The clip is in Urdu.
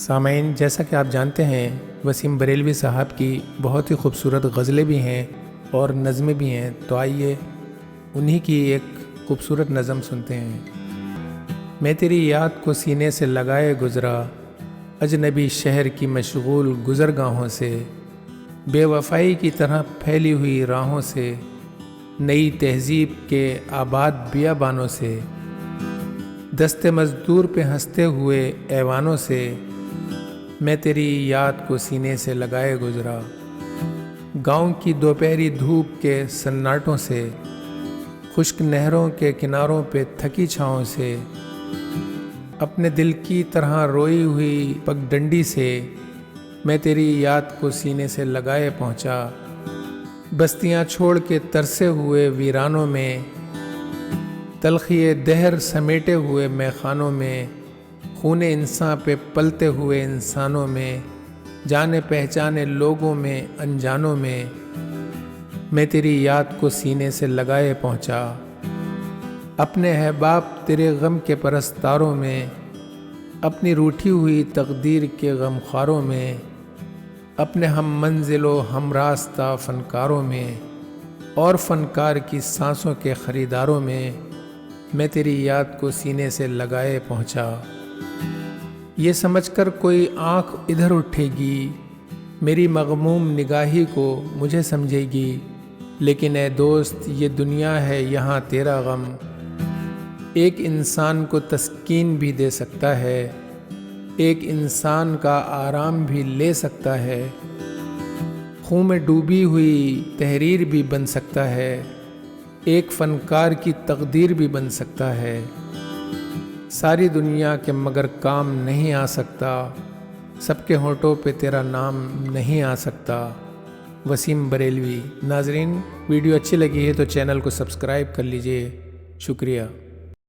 سامعین، جیسا کہ آپ جانتے ہیں وسیم بریلوی صاحب کی بہت ہی خوبصورت غزلیں بھی ہیں اور نظمیں بھی ہیں، تو آئیے انہی کی ایک خوبصورت نظم سنتے ہیں۔ میں تیری یاد کو سینے سے لگائے گزرا، اجنبی شہر کی مشغول گزرگاہوں سے، بے وفائی کی طرح پھیلی ہوئی راہوں سے، نئی تہذیب کے آباد بیابانوں سے، دست مزدور پہ ہنستے ہوئے ایوانوں سے، میں تیری یاد کو سینے سے لگائے گزرا، گاؤں کی دوپہری دھوپ کے سناٹوں سے، خشک نہروں کے کناروں پہ تھکی چھاؤں سے، اپنے دل کی طرح روئی ہوئی پگڈنڈی سے، میں تیری یاد کو سینے سے لگائے پہنچا، بستیاں چھوڑ کے ترسے ہوئے ویرانوں میں، تلخی دہر سمیٹے ہوئے میخانوں میں، خون انساں پہ پلتے ہوئے انسانوں میں، جانے پہچانے لوگوں میں انجانوں میں تیری یاد کو سینے سے لگائے پہنچا، اپنے احباب تیرے غم کے پرستاروں میں، اپنی روٹھی ہوئی تقدیر کے غمخواروں میں، اپنے ہم منزل و ہم راستہ فنکاروں میں، اور فنکار کی سانسوں کے خریداروں میں تیری یاد کو سینے سے لگائے پہنچا۔ یہ سمجھ کر کوئی آنکھ ادھر اٹھے گی، میری مغموم نگاہی کو مجھے سمجھے گی، لیکن اے دوست یہ دنیا ہے یہاں تیرا غم ایک انسان کو تسکین بھی دے سکتا ہے، ایک انسان کا آرام بھی لے سکتا ہے، خون میں ڈوبی ہوئی تحریر بھی بن سکتا ہے، ایک فنکار کی تقدیر بھی بن سکتا ہے، ساری دنیا کے مگر کام نہیں آ سکتا، سب کے ہونٹوں پہ تیرا نام نہیں آ سکتا۔ وسیم بریلوی۔ ناظرین، ویڈیو اچھی لگی ہے تو چینل کو سبسکرائب کر لیجئے، شکریہ۔